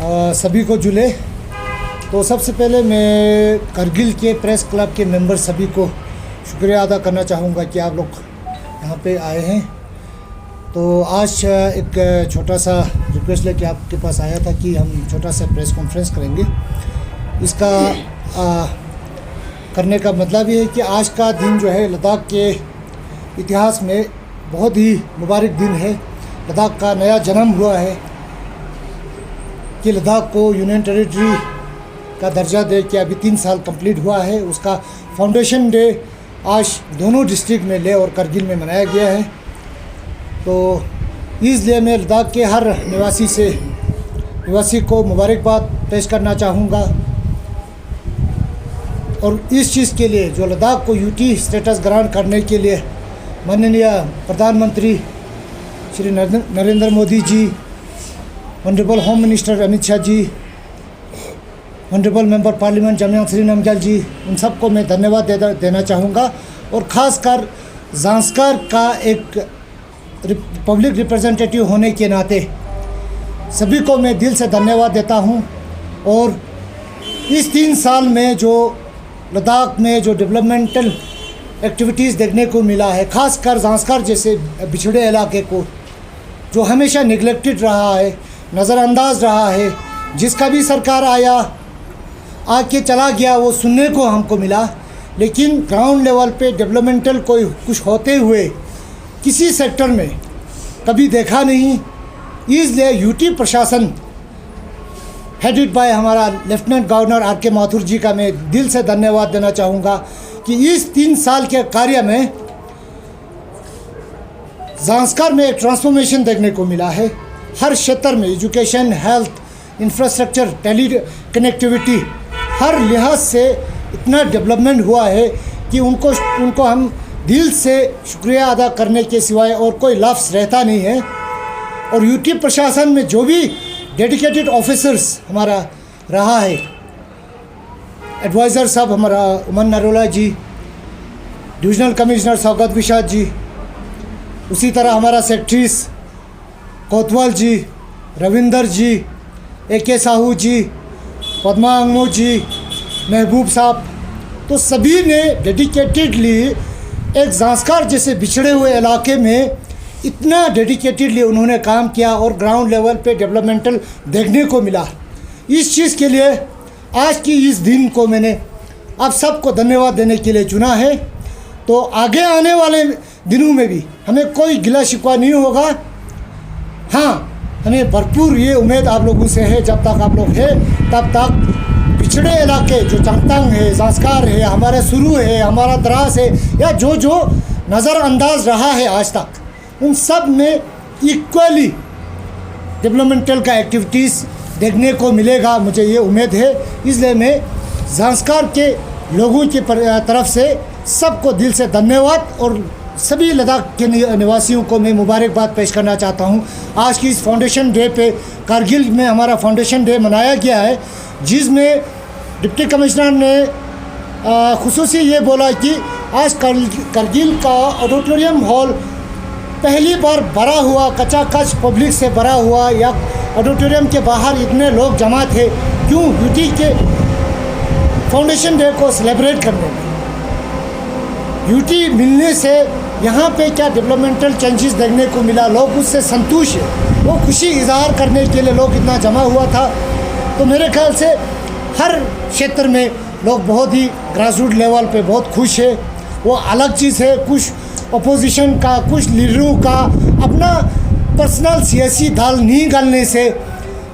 सभी को जुले। तो सबसे पहले मैं करगिल के प्रेस क्लब के मेंबर सभी को शुक्रिया अदा करना चाहूँगा कि आप लोग यहाँ पे आए हैं। तो आज एक छोटा सा रिक्वेस्ट लेके आपके पास आया था कि हम छोटा सा प्रेस कॉन्फ्रेंस करेंगे। इसका करने का मतलब ये है कि आज का दिन जो है लद्दाख के इतिहास में बहुत ही मुबारक दिन है। लद्दाख का नया जन्म हुआ है कि लद्दाख को यूनियन टेरिटरी का दर्जा दे के अभी 3 साल कंप्लीट हुआ है। उसका फाउंडेशन डे आज दोनों डिस्ट्रिक्ट में लेह और करगिल में मनाया गया है। तो इसलिए मैं लद्दाख के हर निवासी को मुबारकबाद पेश करना चाहूँगा। और इस चीज़ के लिए जो लद्दाख को यूटी स्टेटस ग्रांट करने के लिए माननीय प्रधानमंत्री Shri Narendra Modi ji, honourable home minister Amit Shah ji, honourable member parliament Jamyang Shri Namgyal ji, उन सबको मैं धन्यवाद देना चाहूँगा। और ख़ासकर ज़ांस्कर का एक पब्लिक रिप्रेजेंटेटिव होने के नाते सभी को मैं दिल से धन्यवाद देता हूँ। और इस 3 साल में जो लद्दाख में जो डेवलपमेंटल एक्टिविटीज़ देखने को मिला है, ख़ासकर ज़ांस्कर जैसे पिछड़े इलाके को जो हमेशा निगलेक्टेड रहा है, नज़रअंदाज रहा है, जिसका भी सरकार आया आके चला गया वो सुनने को हमको मिला, लेकिन ग्राउंड लेवल पे डेवलपमेंटल कोई कुछ होते हुए किसी सेक्टर में कभी देखा नहीं। इसलिए यूटी प्रशासन हेडेड बाय हमारा लेफ्टिनेंट गवर्नर आर.के. माथुर जी का मैं दिल से धन्यवाद देना चाहूँगा कि इस 3 साल के कार्य में ज़ांस्कर में एक ट्रांसफॉर्मेशन देखने को मिला है। हर क्षेत्र में education, health, infrastructure, tele connectivity, हर लिहाज से इतना डेवलपमेंट हुआ है कि उनको हम दिल से शुक्रिया अदा करने के सिवाय और कोई लफ्ज़ रहता नहीं है। और यूटी प्रशासन में जो भी डेडिकेटेड ऑफिसर्स हमारा रहा है, एडवाइज़र साहब हमारा उमन नरोला जी, डिविजनल कमिश्नर सौगत विशाद जी, उसी तरह हमारा सेक्रेटरीज कोतवाल जी, रविंदर जी, ए.के. साहू जी, पद्मा अंगमो जी, महबूब साहब, तो सभी ने डेडिकेटेडली एक ज़ांस्कर जैसे बिछड़े हुए इलाके में इतना डेडिकेटेडली उन्होंने काम किया और ग्राउंड लेवल पे डेवलपमेंटल देखने को मिला। इस चीज़ के लिए आज की इस दिन को मैंने आप सबको धन्यवाद देने के लिए चुना है। तो आगे आने वाले दिनों में भी हमें कोई गिला शिकवा नहीं होगा। हाँ, हमें भरपूर ये उम्मीद आप लोगों से है, जब तक आप लोग हैं तब तक पिछड़े इलाके जो चंगतांग है, ज़ांस्कर है, हमारा सुरू है, हमारा द्रास है, या जो नज़रअंदाज रहा है आज तक, उन सब में इक्वली डेवलपमेंटल का एक्टिविटीज़ देखने को मिलेगा, मुझे ये उम्मीद है। इसलिए मैं ज़ांस्कर के लोगों की तरफ से सबको दिल से धन्यवाद और सभी लद्दाख के निवासियों को मैं मुबारकबाद पेश करना चाहता हूँ। आज की इस फाउंडेशन डे पे करगिल में हमारा फाउंडेशन डे मनाया गया है, जिसमें डिप्टी कमिश्नर ने खुसूसी ये बोला कि आज करगिल का ऑडिटोरियम हॉल पहली बार भरा हुआ, कचाकच पब्लिक से भरा हुआ, या ऑडिटोरियम के बाहर इतने लोग जमा थे। क्यों? यूटी के फाउंडेशन डे को सेलिब्रेट करने में यूटी मिलने से यहाँ पे क्या डेवलपमेंटल चेंजेस देखने को मिला, लोग उससे संतुष्ट है, वो खुशी इजहार करने के लिए लोग इतना जमा हुआ था। तो मेरे ख्याल से हर क्षेत्र में लोग बहुत ही ग्रासरूट लेवल पे बहुत खुश है। वो अलग चीज़ है, कुछ अपोजिशन का, कुछ लीडरों का अपना पर्सनल सियासी दाल नहीं गालने से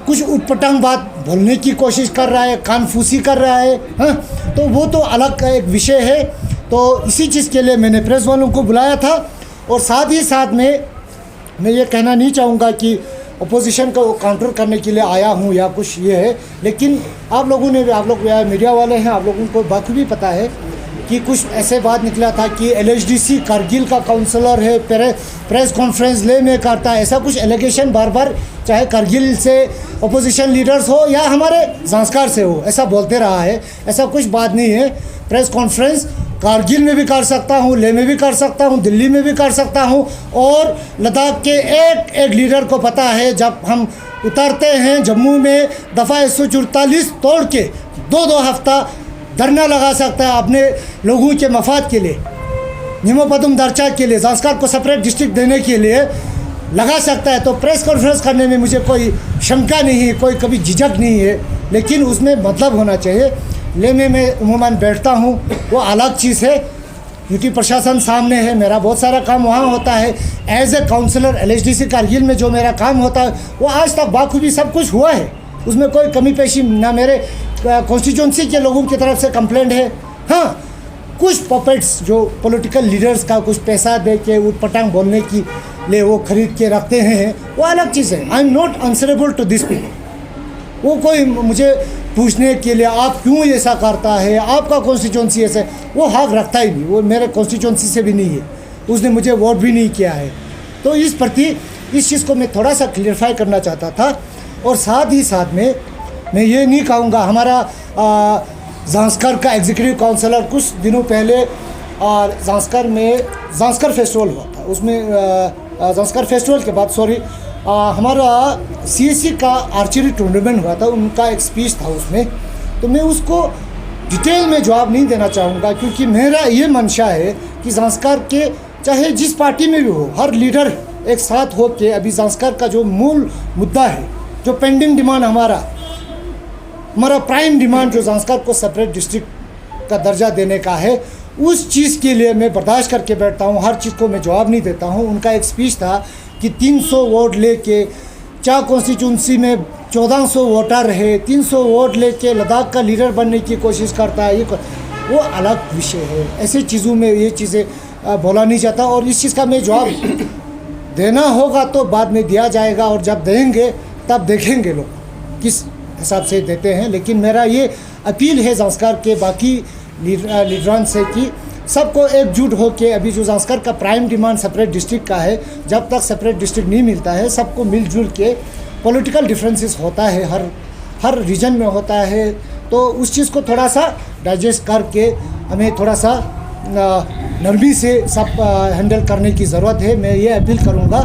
कुछ उटपटांग बात बोलने की कोशिश कर रहा है, कानफूसी कर रहा है। हाँ, तो वो तो अलग एक विषय है। तो इसी चीज़ के लिए मैंने प्रेस वालों को बुलाया था। और साथ ही साथ में मैं ये कहना नहीं चाहूँगा कि अपोजिशन को काउंटर करने के लिए आया हूँ या कुछ ये है, लेकिन आप लोग मीडिया वाले हैं, आप लोगों को बखूबी पता है कि कुछ ऐसे बात निकला था कि एलएचडीसी करगिल का काउंसलर है, प्रेस कॉन्फ्रेंस ले में करता है, ऐसा कुछ एलिगेशन बार बार चाहे करगिल से अपोजिशन लीडर्स हो या हमारे ज़ांस्कर से हो, ऐसा बोलते रहा है। ऐसा कुछ बात नहीं है। प्रेस कॉन्फ्रेंस कारगिल में भी कर सकता हूँ, लेह में भी कर सकता हूँ, दिल्ली में भी कर सकता हूँ। और लद्दाख के एक लीडर को पता है, जब हम उतरते हैं जम्मू में दफ़ा 144 तोड़ के 2-2 हफ्ता धरना लगा सकता है अपने लोगों के मफाद के लिए, निमोपदम दर्जा के लिए, ज़ांस्कर को सेपरेट डिस्ट्रिक्ट देने के लिए लगा सकता है। तो प्रेस कॉन्फ्रेंस करने में मुझे कोई शंका नहीं है, कोई कभी झिझक नहीं है, लेकिन उसमें मतलब होना चाहिए। लेने में उमूमन बैठता हूँ वो अलग चीज़ है। यूटी प्रशासन सामने है, मेरा बहुत सारा काम वहाँ होता है। As a counsellor LHDC Kargil में जो मेरा काम होता है वो आज तक बाखूबी सब कुछ हुआ है, उसमें कोई कमी पेशी ना मेरे कॉन्स्टिट्यूंसी के लोगों की तरफ से कंप्लेंट है। हाँ, कुछ पॉपेट्स जो पॉलिटिकल लीडर्स का कुछ पैसा दे के उठ पटांग बोलने की लिए वो खरीद के रखते हैं, वो अलग चीज़ है। I am not answerable to this people. वो कोई मुझे पूछने के लिए आप क्यों ऐसा करता है, आपका कॉन्स्टिट्यूंसी ऐसे, वो हक रखता ही नहीं। वो मेरे कॉन्स्टिट्यूंसी से भी नहीं है, उसने मुझे वोट भी नहीं किया है। तो इस प्रति इस चीज़ को मैं थोड़ा सा क्लियरफाई करना चाहता था। और साथ ही साथ में मैं ये नहीं कहूँगा, हमारा ज़ांस्कर का एग्जीक्यूटिव काउंसलर कुछ दिनों पहले ज़ांस्कर में ज़ांस्कर फेस्टिवल हुआ था, उसमें ज़ांस्कर फेस्टिवल के बाद हमारा CSC का आर्चरी टूर्नामेंट हुआ था, उनका एक स्पीच था उसमें। तो मैं उसको डिटेल में जवाब नहीं देना चाहूँगा, क्योंकि मेरा ये मंशा है कि ज़ांस्कर के चाहे जिस पार्टी में भी हो, हर लीडर एक साथ हो के अभी ज़ांस्कर का जो मूल मुद्दा है, जो पेंडिंग डिमांड हमारा प्राइम डिमांड जो ज़ांस्कर को सेपरेट डिस्ट्रिक्ट का दर्जा देने का है, उस चीज़ के लिए मैं बर्दाश्त करके बैठता हूँ। हर चीज़ को मैं जवाब नहीं देता हूँ। उनका एक स्पीच था कि 300 वोट लेके चार कॉन्स्टिट्यूंसी में 1400 वोटर है, 300 वोट लेके लद्दाख का लीडर बनने की कोशिश करता है, वो अलग विषय है। ऐसी चीज़ों में ये चीज़ें बोला नहीं जाता, और इस चीज़ का मैं जवाब देना होगा तो बाद में दिया जाएगा, और जब देंगे तब देखेंगे लोग किस हिसाब से देते हैं। लेकिन मेरा ये अपील है ज़ांस्कर के बाकी लीडरान से कि सबको एकजुट हो के, अभी जो ज़ांस्कर का प्राइम डिमांड सेपरेट डिस्ट्रिक्ट का है, जब तक सेपरेट डिस्ट्रिक्ट नहीं मिलता है, सबको मिलजुल के, पॉलिटिकल डिफरेंसेस होता है हर रीजन में होता है, तो उस चीज़ को थोड़ा सा डाइजेस्ट करके हमें थोड़ा सा नरमी से सब हैंडल करने की ज़रूरत है। मैं ये अपील करूँगा।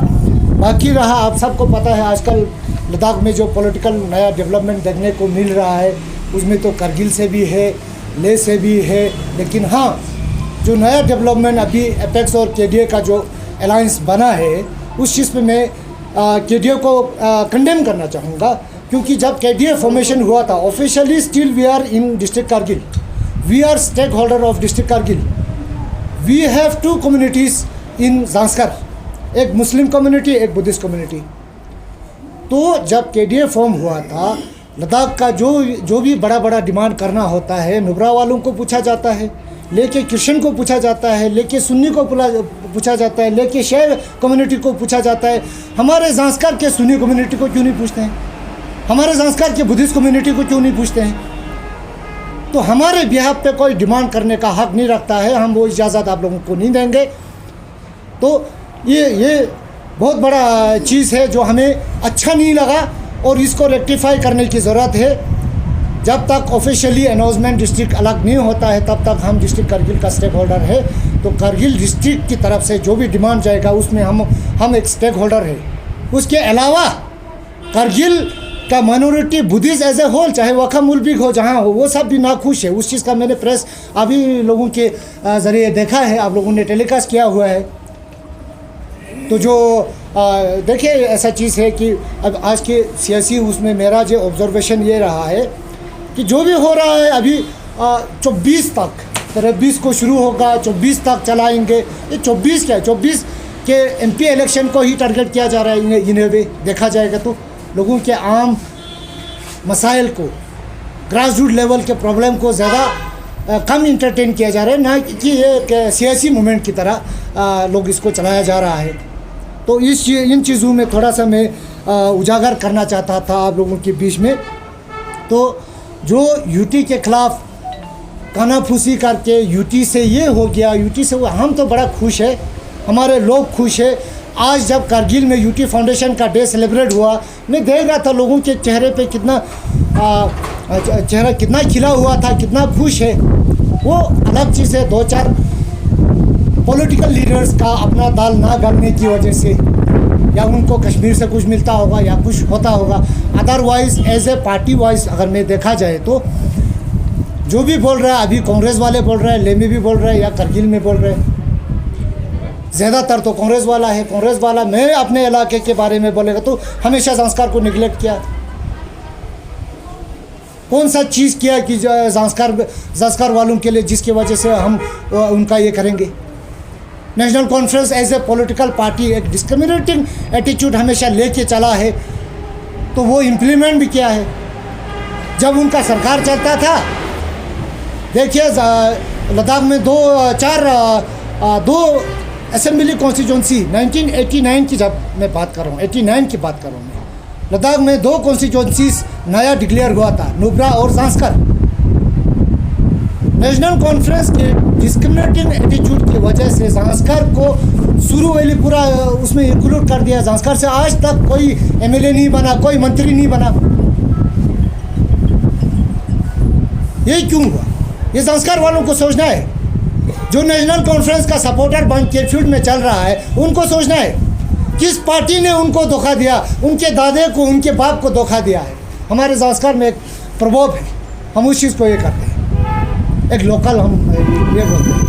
बाकी रहा, आप सबको पता है आजकल लद्दाख में जो पॉलिटिकल नया डेवलपमेंट देखने को मिल रहा है, उसमें तो करगिल से भी है, लेह से भी है। लेकिन हाँ, जो नया डेवलपमेंट अभी एपेक्स और KDA का जो अलायंस बना है, उस चीज़ पे मैं KDA को कंडेम करना चाहूँगा, क्योंकि जब KDA फॉर्मेशन हुआ था officially, still we are in district Kargil, we are stake holder of district Kargil, we have 2 communities in Zanskar, एक मुस्लिम कम्युनिटी, एक बुद्धिस्ट कम्युनिटी। तो जब KDA फॉर्म हुआ था, लद्दाख का जो भी बड़ा डिमांड करना होता है, नुब्रा वालों को पूछा जाता है, लेके क्रिश्चियन को पूछा जाता है, लेके सुन्नी को पूछा जाता है, लेके शेर कम्युनिटी को पूछा जाता है। हमारे ज़ांस्कर के सुन्नी कम्युनिटी को क्यों नहीं पूछते हैं? हमारे ज़ांस्कर के बुद्धिस्ट कम्युनिटी को क्यों नहीं पूछते हैं? तो हमारे बिहाफ पे कोई डिमांड करने का हक नहीं रखता है, हम वो इजाज़त आप लोगों को नहीं देंगे। तो ये बहुत बड़ा चीज़ है जो हमें अच्छा नहीं लगा, और इसको रेक्टिफाई करने की ज़रूरत है। जब तक ऑफिशियली अनाउंसमेंट डिस्ट्रिक्ट अलग नहीं होता है, तब तक हम डिस्ट्रिक्ट करगिल का स्टेक होल्डर है। तो करगिल डिस्ट्रिक्ट की तरफ से जो भी डिमांड जाएगा, उसमें हम एक स्टेक होल्डर है। उसके अलावा करगिल का minority Buddhist as a whole, चाहे वखा मुल्क हो जहाँ हो, वो सब भी नाखुश है। उस चीज़ का मैंने प्रेस अभी लोगों के ज़रिए देखा है, आप लोगों ने टेलीकास्ट किया हुआ है। तो जो देखिए, ऐसा चीज़ है कि अब आज के सियासी उसमें मेरा जो ऑब्जर्वेशन ये रहा है कि जो भी हो रहा है अभी 24 तक, 23 को शुरू होगा, 24 तक चलाएंगे। ये 24 क्या है, 24 के MP इलेक्शन को ही टारगेट किया जा रहा है। इन्हें भी देखा जाएगा तो लोगों के आम मसाइल को, ग्रास रूट लेवल के प्रॉब्लम को ज़्यादा कम इंटरटेन किया जा रहा है, ना कि ये सियासी मूवमेंट की तरह लोग इसको चलाया जा रहा है। तो इन चीज़ों में थोड़ा सा मैं उजागर करना चाहता था आप लोगों के बीच में। तो जो यूटी के ख़िलाफ़ कानाफूसी करके यूटी से ये हो गया, यूटी से वो, हम तो बड़ा खुश है, हमारे लोग खुश है। आज जब कारगिल में यूटी फाउंडेशन का डे सेलिब्रेट हुआ, मैं देख रहा था लोगों के चेहरे पे चेहरा कितना खिला हुआ था, कितना खुश है। वो अलग चीज़ है, 2-4 पॉलिटिकल लीडर्स का अपना दाल ना गलने की वजह से या उनको कश्मीर से कुछ मिलता होगा या कुछ होता होगा। Otherwise as a party wise अगर मैं देखा जाए तो जो भी बोल रहा है, अभी कांग्रेस वाले बोल रहे हैं, लेह में भी बोल रहे हैं या करगिल में बोल रहे हैं, ज़्यादातर तो कांग्रेस वाला है। कांग्रेस वाला मैं अपने इलाके के बारे में बोलेगा तो हमेशा संस्कार को निगलेक्ट किया। कौन सा चीज़ किया कि संस्कार वालों के लिए जिसकी वजह से हम उनका ये करेंगे। National Conference as a political party एक डिस्क्रिमिनेटिंग एटीट्यूड हमेशा लेके चला है, तो वो इम्प्लीमेंट भी किया है। जब उनका सरकार चलता था, देखिए लद्दाख में दो असेंबली कॉन्स्टिट्यूंसी 1989 की, जब मैं बात कर रहा हूँ 89 की बात कर रहा हूँ मैं, लद्दाख में 2 कॉन्स्टिट्यूंसीज नया डिक्लेयर हुआ था, नुब्रा और ज़ांस्कर। नेशनल कॉन्फ्रेंस के डिस्क्रिमिनेटिंग एटीट्यूड की वजह से ज़ांस्कर को शुरू वाली पूरा उसमें इंक्लूड कर दिया। ज़ांस्कर से आज तक कोई एमएलए नहीं बना, कोई मंत्री नहीं बना। ये क्यों हुआ? ये ज़ांस्कर वालों को सोचना है। जो नेशनल कॉन्फ्रेंस का सपोर्टर बन के फील्ड में चल रहा है, उनको सोचना है किस पार्टी ने उनको धोखा दिया, उनके दादे को, उनके बाप को धोखा दिया है। हमारे ज़ांस्कर में एक प्रभाव है, हम उस चीज़ को ये करते हैं, एक लोकल हम ये बोलते हैं।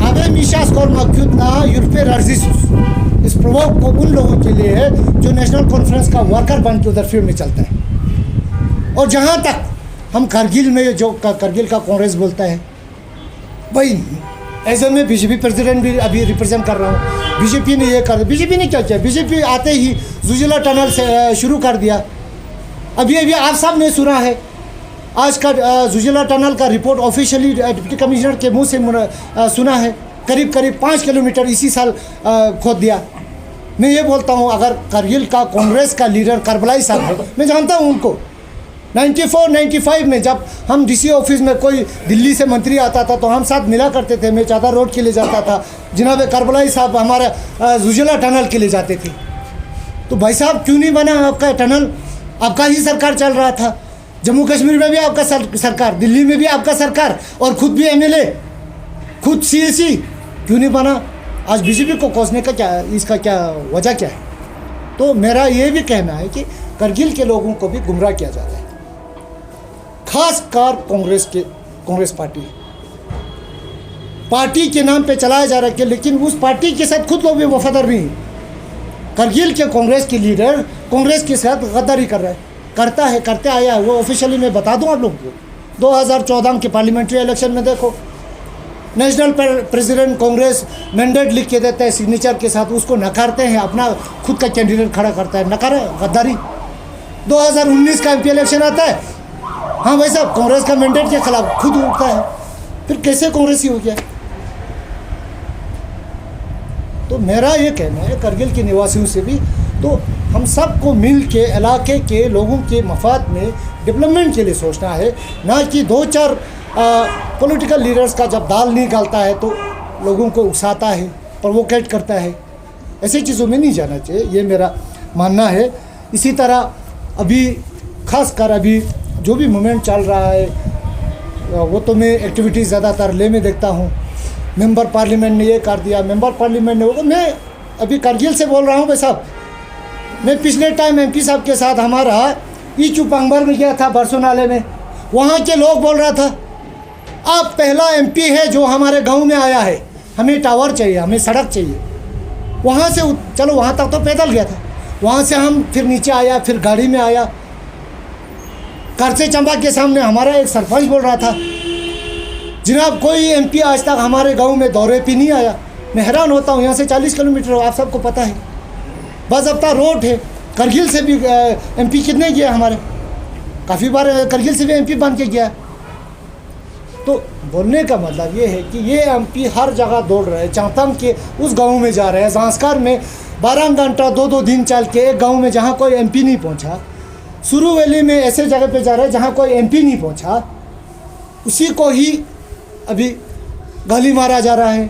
आबे मिशास कौर मक्यूतना यूरोपे रार्जिसुस, इस प्रभाव को उन लोगों के लिए है जो नेशनल कॉन्फ्रेंस का वर्कर बन के उधर फील्ड में चलता है। और जहाँ तक हम करगिल में जो करगिल का कांग्रेस बोलता है, भाई ऐसे में बीजेपी प्रेसिडेंट भी अभी रिप्रेजेंट कर रहा हूँ। बीजेपी ने ये कर, बीजेपी ने क्या किया? बीजेपी आते ही जुजिला टनल से शुरू कर दिया। अभी आप सब ने सुना है, आज का जुजिला टनल का रिपोर्ट ऑफिशियली डिप्टी कमिश्नर के मुंह से सुना है। करीब 5 किलोमीटर इसी साल खोद दिया। मैं ये बोलता हूँ, अगर करगिल का कांग्रेस का लीडर करबलाई साहब है, मैं जानता हूँ उनको। 94-95 में जब हम डीसी ऑफिस में कोई दिल्ली से मंत्री आता था तो हम साथ मिला करते थे। मैं चादर रोड के लिए जाता था, जनाब करबलाई साहब हमारा जुजिला टनल के लिए जाते थे। तो भाई साहब क्यों नहीं बना आपका टनल? आपका ही सरकार चल रहा था। जम्मू कश्मीर में भी आपका सरकार, दिल्ली में भी आपका सरकार, और खुद भी एमएलए, खुद सीएसी, क्यों नहीं बना? आज बीजेपी को कोसने का क्या, इसका क्या वजह क्या है? तो मेरा ये भी कहना है कि करगिल के लोगों को भी गुमराह किया जाता है, खासकर कांग्रेस पार्टी के नाम पे चलाया जा रहा है, लेकिन उस पार्टी के साथ खुद लोग भी वफादार नहीं है। करगिल के कांग्रेस के लीडर कांग्रेस के साथ गद्दारी कर रहा है, करते आया है। वो ऑफिशियली मैं बता दूं आप लोगों को, 2014 के पार्लियामेंट्री इलेक्शन में देखो, नेशनल प्रेसिडेंट कांग्रेस मैंडेट लिख के देता है सिग्नेचर के साथ, उसको नकारते हैं, अपना खुद का कैंडिडेट खड़ा करता है, नकार गद्दारी। 2019 का एमपी इलेक्शन आता है, हाँ भाई साहब कांग्रेस का मैंडेट के खिलाफ खुद उठता है, फिर कैसे कांग्रेसी हो गया? तो मेरा ये कहना है करगिल के निवासियों से भी, तो हम सबको मिल के इलाके के लोगों के मफाद में डेवलपमेंट के लिए सोचना है, ना कि 2-4 पॉलिटिकल लीडर्स का जब दाल नहीं गलता है तो लोगों को उकसाता है, प्रोवोकेट करता है। ऐसी चीज़ों में नहीं जाना चाहिए, ये मेरा मानना है। इसी तरह अभी खासकर अभी जो भी मूवमेंट चल रहा है, वो तो मैं एक्टिविटीज़ ज़्यादातर लेह में देखता हूँ। मेंबर पार्लियामेंट ने ये कर दिया, मेंबर पार्लियामेंट ने वो, मैं अभी करगिल से बोल रहा हूँ भाई साहब। मैं पिछले टाइम एमपी साहब के साथ हमारा चुपांगबर में गया था, बरसों नाले में। वहाँ के लोग बोल रहा था, आप पहला एमपी है जो हमारे गांव में आया है, हमें टावर चाहिए, हमें सड़क चाहिए। वहाँ से चलो, वहाँ तक तो पैदल गया था, वहाँ से हम फिर नीचे आया, फिर गाड़ी में आया। करसे चंबा के सामने हमारा एक सरपंच बोल रहा था, जनाब कोई एमपी आज तक हमारे गांव में दौरे पे नहीं आया। मैं हैरान होता हूँ, यहाँ से 40 किलोमीटर आप सबको पता है, बाज़ाब्ता रोड है। करगिल से भी एमपी कितने गया हमारे, काफ़ी बार करगिल से भी एमपी बन के गया। तो बोलने का मतलब ये है कि ये एमपी हर जगह दौड़ रहे हैं। चांगतांग के उस गांव में जा रहे हैं, ज़ांस्कर में 12 घंटा 2-2 दिन चल के एक गांव में जहाँ कोई एमपी नहीं पहुँचा, सुरू वैली में ऐसे जगह पे जा रहे हैं जहाँ कोई एमपी नहीं पहुँचा, उसी को ही अभी गाली मारा जा रहा है।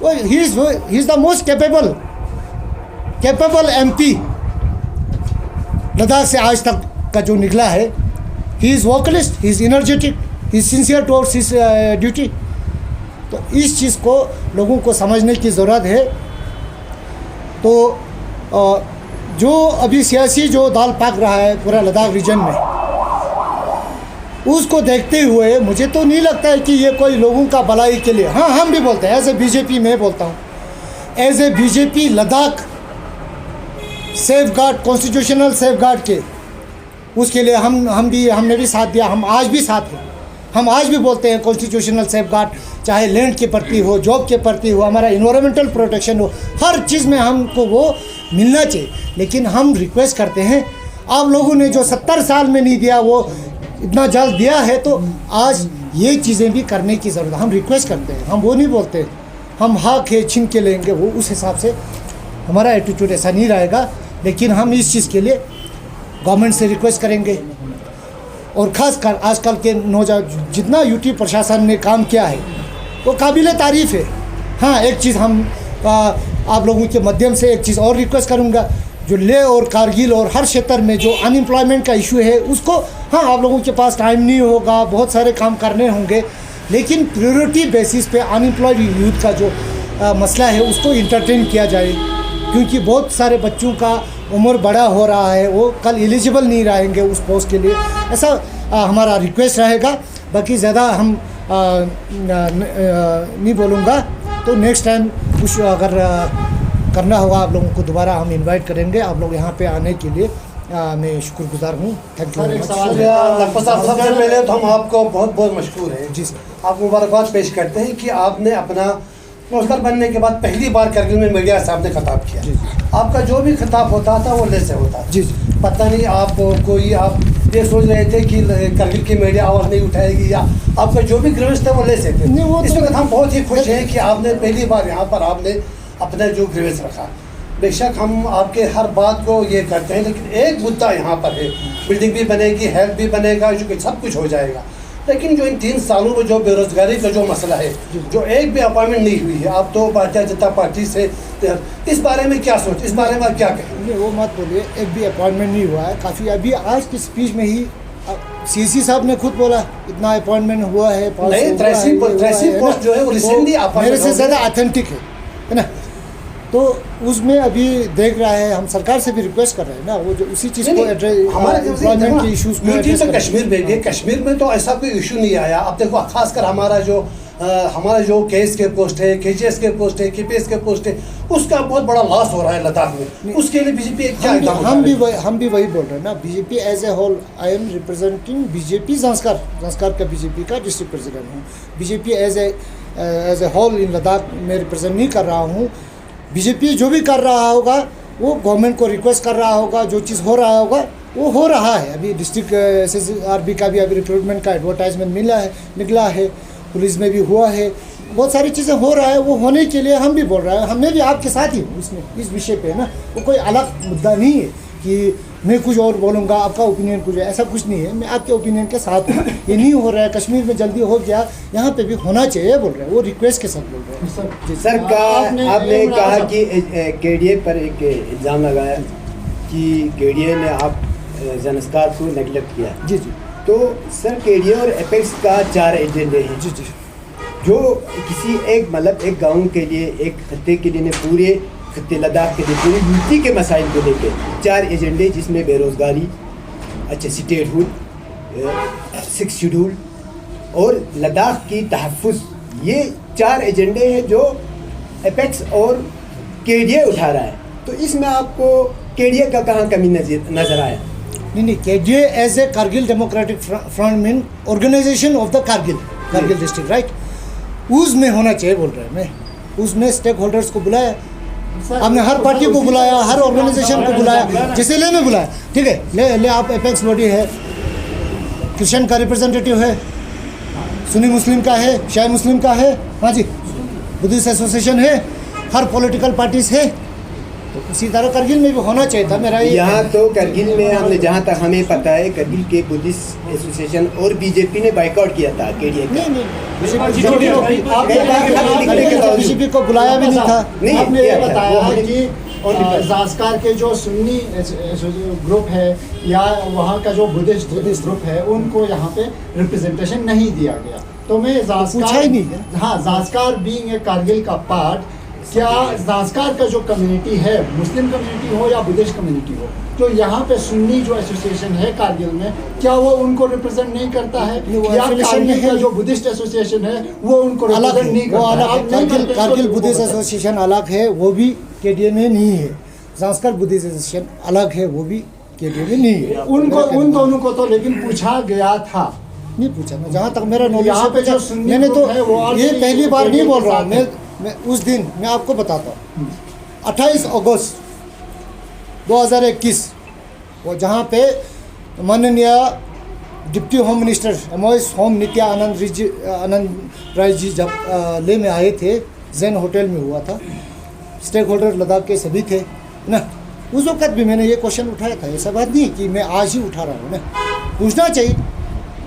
वो he is the most capable MP Ladakh से आज तक का जो निकला है। He is vocalist, he is energetic, he is sincere towards his duty. तो इस चीज़ को लोगों को समझने की ज़रूरत है। तो जो अभी सियासी जो दाल पाक रहा है पूरा लद्दाख रीजन में, उसको देखते हुए मुझे तो नहीं लगता है कि ये कोई लोगों का भलाई के लिए, हाँ हम भी बोलते हैं एज ए बीजेपी, मैं बोलता हूँ as a BJP Ladakh safeguard, constitutional safeguard के उसके लिए हमने भी साथ दिया, हम आज भी साथ हैं। हम आज भी बोलते हैं कॉन्स्टिट्यूशनल सेफ गार्ड, चाहे लैंड के प्रति हो, जॉब के प्रति हो, हमारा इन्वायरमेंटल प्रोटेक्शन हो, हर चीज़ में हमको वो मिलना चाहिए। लेकिन हम रिक्वेस्ट करते हैं, आप लोगों ने जो 70 साल में नहीं दिया वो इतना जल्द दिया है, तो आज ये चीज़ें भी करने की ज़रूरत है। हम रिक्वेस्ट करते हैं, हम वो नहीं बोलते हम हक है छीन के लेंगे, वो उस हिसाब से हमारा एटीट्यूड ऐसा नहीं रहेगा। लेकिन हम इस चीज़ के लिए गवर्नमेंट से रिक्वेस्ट करेंगे, और ख़ास कर आजकल के नौजवान जितना यूटी प्रशासन ने काम किया है वो काबिल तारीफ़ है। हाँ, एक चीज़ हम आप लोगों के माध्यम से एक चीज़ और रिक्वेस्ट करूँगा, जो लेह और कारगिल और हर क्षेत्र में जो अनएम्प्लॉयमेंट का इशू है उसको, हाँ आप लोगों के पास टाइम नहीं होगा, बहुत सारे काम करने होंगे, लेकिन प्रायोरिटी बेसिस पे अनएम्प्लॉयड यूथ का जो मसला है उसको इंटरटेन किया जाए, क्योंकि बहुत सारे बच्चों का उम्र बड़ा हो रहा है, वो कल एलिजिबल नहीं रहेंगे उस पोस्ट के लिए। ऐसा हमारा रिक्वेस्ट रहेगा। बाकी ज़्यादा हम नहीं बोलूँगा, तो नेक्स्ट टाइम कुछ अगर करना होगा आप लोगों को दोबारा हम इनवाइट करेंगे। आप लोग यहाँ पे आने के लिए मैं शुक्रगुजार हूँ। Thank you very much. Lakhpat साहब, सबसे पहले तो हम आपको बहुत बहुत मशहूर हैं जी सर। आप मुबारकबाद पेश करते हैं कि आपने अपना कौंसलर बनने के बाद पहली बार करगिल में मीडिया सामने खिताब किया। जी। आपका जो भी खिताब होता था वो ले से होता था। जी। पता नहीं आप ये सोच रहे थे कि करगिल की मीडिया आवाज़ नहीं उठाएगी, या आपका जो भी ग्रीवेंस था वो ले से थे। इस वक्त हम बहुत ही खुश हैं कि आपने पहली बार यहाँ पर आपने अपना जो ग्रीवेंस रखा। बेशक हम आपके हर बात को ये करते हैं, लेकिन एक मुद्दा यहाँ पर है, बिल्डिंग भी बनेगी, हेल्थ भी बनेगा, जो सब कुछ हो जाएगा, लेकिन जो इन 3 सालों में जो बेरोजगारी का जो मसला है, जो एक भी अपॉइंटमेंट नहीं हुई है, आप तो भारतीय जनता पार्टी से, इस बारे में क्या सोच, इस बारे में आप क्या कहेंगे? वो मत बोलिए, एक भी अपॉइंटमेंट नहीं हुआ है। काफ़ी अभी आज की स्पीच में ही सीसी साहब ने खुद बोला इतना अपॉइंटमेंट हुआ है, पोस्ट जो है वो रिसेंटली मेरे से ज़्यादा ऑथेंटिक है ना। तो उसमें अभी देख रहा है, हम सरकार से भी रिक्वेस्ट कर रहे हैं ना, वो जो उसी चीज़ को एम्प्लॉयमेंट के इशूज़ को एड्रेस कर। कश्मीर में भी, कश्मीर में तो ऐसा कोई इशू नहीं आया। अब देखो, खासकर हमारा जो केएस के पोस्ट है, केजीएस के पोस्ट है, केपीएस के पोस्ट है, उसका बहुत बड़ा लॉस हो रहा है लद्दाख में। उसके लिए बीजेपी क्या हम भी वही बोल रहे हैं ना। BJP as a whole, I am representing BJP Zanskar का बीजेपी का डिस्ट्रिक्ट प्रेसिडेंट हूँ। BJP as a whole in Ladakh में रिप्रेजेंट नहीं कर रहा हूँ। बीजेपी जो भी कर रहा होगा वो गवर्नमेंट को रिक्वेस्ट कर रहा होगा, जो चीज़ हो रहा होगा वो हो रहा है। अभी डिस्ट्रिक्ट SSRB का भी अभी रिक्रूटमेंट का एडवर्टाइजमेंट निकला है, पुलिस में भी हुआ है, बहुत सारी चीज़ें हो रहा है। वो होने के लिए हम भी बोल रहे हैं, हमने भी आपके साथ ही हूँ इसमें, इस विषय पे ना। वो कोई अलग मुद्दा नहीं है कि मैं कुछ और बोलूँगा, आपका ओपिनियन कुछ है, ऐसा कुछ नहीं है। मैं आपके ओपिनियन के साथ हूँ। ये नहीं हो रहा है, कश्मीर में जल्दी हो गया, यहाँ पे भी होना चाहिए बोल रहे हैं, वो रिक्वेस्ट के साथ बोल रहे हैं। सर आपने कहा कि केडीए पर एक इल्ज़ाम लगाया कि केडीए ने आप ज़ांस्कार को नेगलेक्ट किया। जी जी। तो सर केडीए और एपेक्स का 4 एजेंडे हैं। जी जी। जो किसी एक एक गाँव के लिए, एक खत्ते के लिए, पूरे खत्ते लद्दाख के लिए, पूरी यूटी के मसाइल को लेकर 4 एजेंडे, जिसमें बेरोज़गारी, अच्छा स्टेटहुड, 6 शेड्यूल और लद्दाख की तहफ़्फ़ुज़, ये 4 एजेंडे हैं जो एपेक्स और केडीए उठा रहा है। तो इसमें आपको केडीए का कहाँ कमी नज़र आया? नहीं, KDA as a Kargil democratic front mean organisation of the Kargil district, right, उसमें होना चाहिए बोल रहे हैं। मैं उसमें स्टेक होल्डर्स को बुलाया, हमने हर पार्टी को बुलाया, हर ऑर्गेनाइजेशन को बुलाया, जैसे ले में बुलाया, ठीक है। ले आप एपेक्स बॉडी है, क्रिश्चियन का रिप्रेजेंटेटिव है, सुन्नी मुस्लिम का है, शाही मुस्लिम का है, हाँ जी, बुद्धिस्ट एसोसिएशन है, हर पॉलिटिकल पार्टीज है। तो उसी तरह करगिल में भी होना चाहिए था मेरा ये। यहाँ तो करगिल में हमने, जहाँ तक हमें पता है, करगिल के बुद्धिस्ट एसोसिएशन और बीजेपी ने बाइकआउट किया था केडीए का। नहीं, बीजेपी को बुलाया भी नहीं था। आपने ये बताया है कि ज़ांस्कार के जो सुन्नी ग्रुप है या वहाँ का जो बुद्धिस्ट ग्रुप है, उनको यहाँ पे रिप्रेजेंटेशन नहीं दिया गया। तो मैं ज़ांस्कार, हाँ, ज़ांस्कार बीइंग ए कारगिल का पार्ट, क्या ज़ास्कार का जो कम्युनिटी है, मुस्लिम कम्युनिटी हो या बुद्धिस्ट कम्युनिटी हो, तो यहाँ पे सुन्नी जो एसोसिएशन है कारगिल में, क्या वो उनको रिप्रेजेंट नहीं करता है? या कारगिल का जो बुद्धिस्ट एसोसिएशन है वो उनको अलग रिप्रेजेंट नहीं है, वो करता है? अलग आप है। नहीं कारगिल करते, कारगिल तो बुद्धिस्ट वो बताइए। एसोसिएशन अलग है, वो भी केडीए में नहीं है। ज़ास्कर बुद्धिस्ट एसोसिएशन अलग है, वो भी केडीए में नहीं है। उनको उन दोनों को तो लेकिन पूछा गया था। नहीं पूछा ना, जहाँ तक मेरा नॉलेज यहाँ है, पे जो सुन्नी मैंने तो ग्रुप है, वो और ये भी पहली बार नहीं बोल रहा हूँ के मैं उस दिन मैं आपको बताता हूँ 28 अगस्त 2021 वो जहाँ पे माननीय deputy home minister MOS home Nityanand Rai ji जब ले में आए थे, जैन होटल में हुआ था, स्टेक होल्डर लद्दाख के सभी थे ना। उस वक्त भी मैंने ये क्वेश्चन उठाया था। ऐसा बात नहीं कि मैं आज ही उठा रहा हूँ ना, पूछना चाहिए,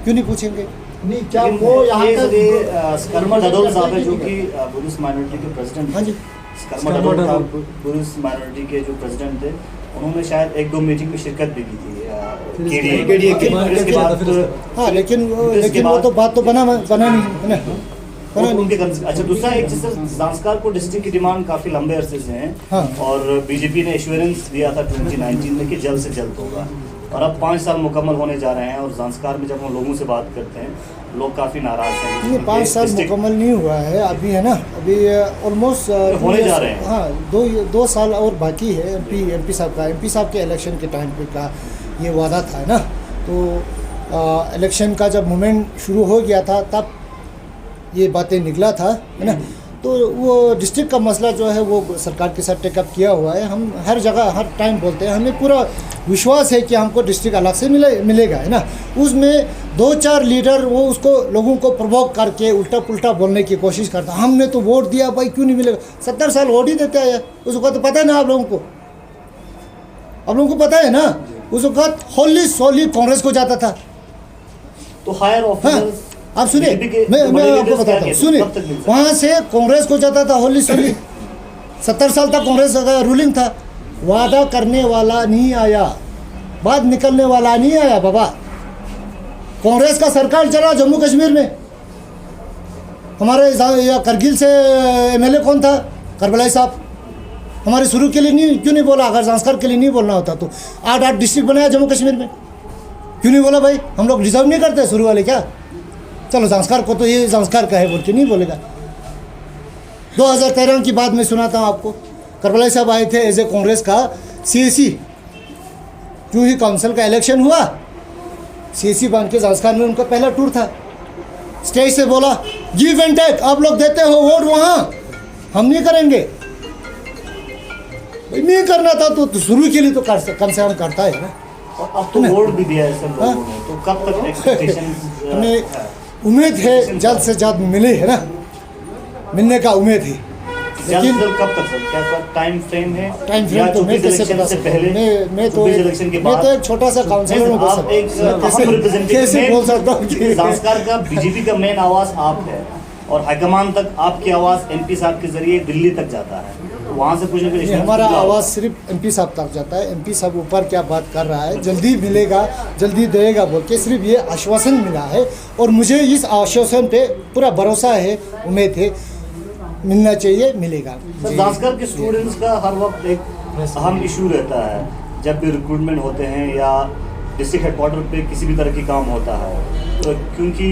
क्यों नहीं पूछेंगे? नहीं, क्या वो यहाँ का स्कर्मा डडोल साहब है जो कि बुद्धिस्ट माइनॉरिटी के प्रेसिडेंट। हाँ जी। स्कर्मा डडोल साहब बुद्धिस्ट माइनॉरिटी के जो प्रेसिडेंट थे, उन्होंने शायद 1-2 मीटिंग में शिरकत भी की थी केडीए के। इसके बाद हाँ, लेकिन वो तो बात तो बना नहीं है ना, बना नहीं। अच्छा, दूसरा एक जिससे ज़ास्कार को डिस्ट्रिक्ट की डिमांड काफ़ी लंबे अरसे से है। हाँ। और बीजेपी ने एश्योरेंस दिया था 2019 में कि जल्द से जल्द होगा, और अब 5 साल मुकम्मल होने जा रहे हैं। और ज़ास्कार में जब हम लोगों से बात करते हैं, लोग काफ़ी नाराज़ हैं। ये 5 साल मुकम्मल नहीं हुआ है अभी, है ना, अभी ऑलमोस्ट होने जा रहे हैं। हाँ, 2 साल और बाकी है। एमपी साहब के इलेक्शन के टाइम पे का ये वादा था ना। तो इलेक्शन का जब मूवमेंट शुरू हो गया था तब ये बातें निकला था, है ना। तो वो डिस्ट्रिक्ट का मसला जो है वो सरकार के साथ टेकअप किया हुआ है। हम हर जगह हर टाइम बोलते हैं, हमें पूरा विश्वास है कि हमको डिस्ट्रिक्ट अलग से मिलेगा, है ना। उसमें 2-4 लीडर वो उसको लोगों को प्रवोक करके उल्टा पुल्टा बोलने की कोशिश करता। हमने तो वोट दिया भाई, क्यों नहीं मिलेगा? 70 साल वोट ही देते हैं, उसको तो पता है ना आप लोगों को पता है ना। उस वक्त होली सोली कांग्रेस को जाता था। तो हायर ऑफिसर्स, आप सुनिए, मैं आपको बताता हूँ, सुनिए, वहाँ से कांग्रेस को जाता था होली सोली। 70 साल तक कांग्रेस का रूलिंग था। वादा करने वाला नहीं आया, बात निकलने वाला नहीं आया बाबा। कांग्रेस का सरकार चला जम्मू कश्मीर में। हमारे करगिल से एमएलए कौन था? करबलाई साहब। हमारे शुरू के लिए क्यों नहीं बोला? अगर ज़ास्कर के लिए नहीं बोलना होता तो 8 डिस्ट्रिक्ट बनाया जम्मू कश्मीर में, क्यों नहीं बोला भाई? हम लोग डिजर्व नहीं करते शुरू वाले क्या? चलो ज़ास्कर को तो ये ज़ास्कर का है बोल के नहीं बोलेगा। 2013 की बात मैं सुनाता हूँ आपको। करबलाई साहब आए थे एज ए कांग्रेस का सीएसी। जो ही काउंसिल का इलेक्शन हुआ, सीएसी बन के ज़ास्कर में उनका पहला टूर था। स्टेज से बोला गिव एंड टेक, आप लोग देते हो वोट वहाँ, हम नहीं करेंगे। नहीं करना था तो शुरू के लिए तो कम से कम करता है ना। और अब तो वोट भी दिया है सब लोगों ने, तो कब तक एक्सपेक्टेशन? हमें उम्मीद है जल्द से जल्द मिले, है ना, मिलने का उम्मीद है। लेकिन कब तक सर? क्या टाइम फ्रेम है? टाइम फ्रेम तो मैं कैसे बता सकता हूँ? मैं तो एक छोटा सा काउंसलर हूँ, आप एक अहम रिप्रेजेंटेटिव कैसे बोल सकता हूँ कि ज़ास्कर का बीजेपी का मेन आवाज़ आप है, और हाईकमान तक आपकी आवाज़ एमपी साहब के जरिए दिल्ली तक जाता है, तो वहाँ से कुछ ना कुछ हमारा आवाज़ सिर्फ एमपी साहब तक जाता है। एमपी साहब ऊपर क्या बात कर रहा है, जल्दी मिलेगा, जल्दी देगा बोल के सिर्फ ये आश्वासन मिला है। और मुझे इस आश्वासन पे पूरा भरोसा है, उम्मीद है, मिलना चाहिए, मिलेगा। सर, ज़ास्कर के स्टूडेंट्स का हर वक्त एक अहम इशू रहता है जब भी रिक्रूटमेंट होते हैं या डिस्ट्रिक्ट हेडक्वार्टर पे किसी भी तरह की काम होता है, तो क्योंकि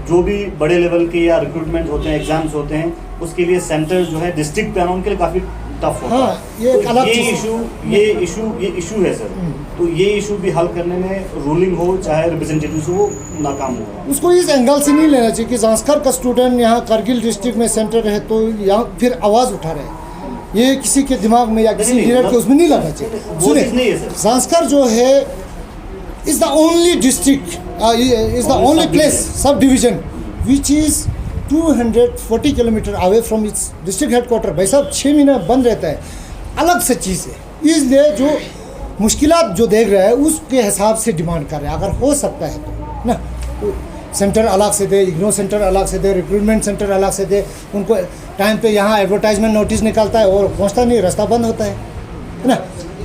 जो भी बड़े लेवल के या रिक्रूटमेंट होते हैं, एग्जाम्स होते हैं, उसके लिए सेंटर जो है डिस्ट्रिक्ट पे आना उनके लिए काफ़ी टफ होता हाँ, है। ये तो अलग ये इशू है सर। तो ये इशू भी हल करने में रूलिंग हो चाहे रिप्रेजेंटेटिव हो, वो नाकाम हुआ। उसको इस एंगल से नहीं लेना चाहिए कि ज़ास्कर का स्टूडेंट यहाँ करगिल डिस्ट्रिक्ट में सेंटर है तो यहाँ फिर आवाज़ उठा रहे हैं। ये किसी के दिमाग में या किसी लीडर के उसमें नहीं लगना चाहिए। सुनिए, ज़ास्कर जो है is the only district, is the only place, sub division which is 240 kilometre away from its district headquarter. भाई साहब 6 महीना बंद रहता है, अलग से चीज़ है। इसलिए जो मुश्किलात जो देख रहा है उसके हिसाब से डिमांड कर रहे हैं। अगर हो सकता है तो ना, तो सेंटर अलग से दे, इग्नो सेंटर अलग से दे, रिक्रूटमेंट सेंटर अलग से दे। उनको टाइम पे यहाँ एडवर्टाइजमेंट नोटिस निकलता है और पहुँचता नहीं, रास्ता बंद होता है ना।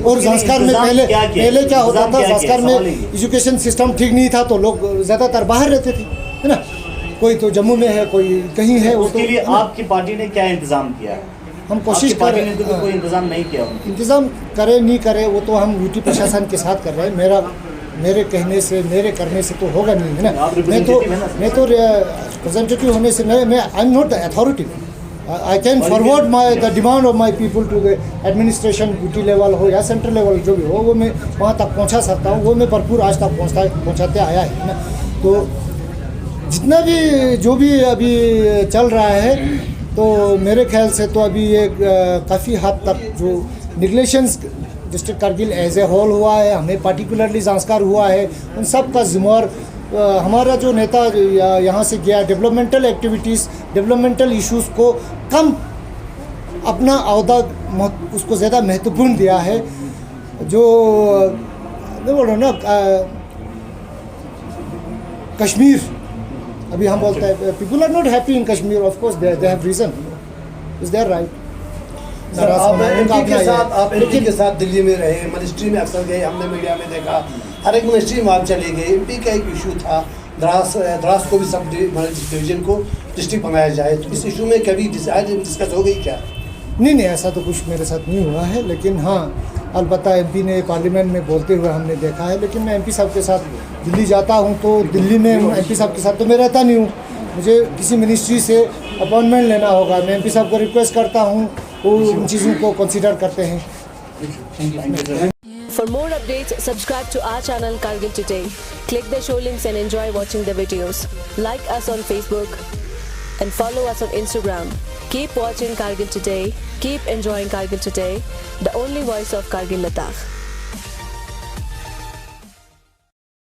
और ज़ास्कर में पहले क्या होता था, ज़ास्कर में एजुकेशन सिस्टम ठीक नहीं था तो लोग ज़्यादातर बाहर रहते थे, है ना। कोई तो जम्मू में है, कोई कहीं है। उसके लिए आपकी पार्टी ने क्या इंतजाम किया? हम कोशिश आपकी कर पार्टी रहे ने तो कोई इंतजाम नहीं किया उन्होंने। इंतज़ाम करे नहीं करे वो तो हम यूटी प्रशासन के साथ कर रहे हैं। मेरे कहने से मेरे करने से तो होगा नहीं, है ना। आप representative हैं ना? मैं तो रिप्रेजेंटेटिव होने से मैं I am not the authority. I can forward the demand of my people to the administration, UT level हो या सेंट्रल लेवल जो भी हो, वो मैं वहाँ तक पहुँचा सकता हूँ। वो मैं भरपूर आज तक पहुँचाते आया है ना। तो जितना भी जो भी अभी चल रहा है, तो मेरे ख्याल से तो अभी ये काफ़ी हद तक जो निगलेशंस district Kargil as a whole हुआ है, हमें पार्टिकुलरली संस्कार हुआ है, उन सब का जिम्मेवार हमारा जो नेता यहाँ से गया। डेवलपमेंटल एक्टिविटीज़, डेवलपमेंटल इश्यूज़ को कम अपना अहदा उसको ज़्यादा महत्वपूर्ण दिया है। जो मैं बोल रहा हूँ ना, कश्मीर अभी हम बोलते हैं people are not happy in Kashmir, of course they have reason, is there right. Sir, आप एमपी के साथ दिल्ली में रहे, मिनिस्ट्री में अक्सर गए, हमने मीडिया में देखा हर एक मिनिस्ट्री में आप चले गए। एमपी का एक इशू था द्रास को भी सब डिवीजन को डिस्ट्रिक्ट बनाया जाए, तो इस इशू में कभी डिस्कस हो गई क्या? नहीं, ऐसा तो कुछ मेरे साथ नहीं हुआ है, लेकिन हाँ अलबत्ता एमपी ने पार्लियामेंट में बोलते हुए हमने देखा है। लेकिन मैं एमपी साहब के साथ दिल्ली जाता हूँ तो दिल्ली में एमपी साहब के साथ तो मैं रहता नहीं हूँ, मुझे किसी मिनिस्ट्री से अपॉइंटमेंट लेना होगा। मैं एमपी साहब को रिक्वेस्ट करता हूँ, वो उन चीज़ों को कंसीडर करते हैं। For more updates, subscribe to our channel Kargil Today. Click the show links and enjoy watching the videos. Like us on Facebook and follow us on Instagram. Keep watching Kargil Today. Keep enjoying Kargil Today, the only voice of Kargil Ladakh.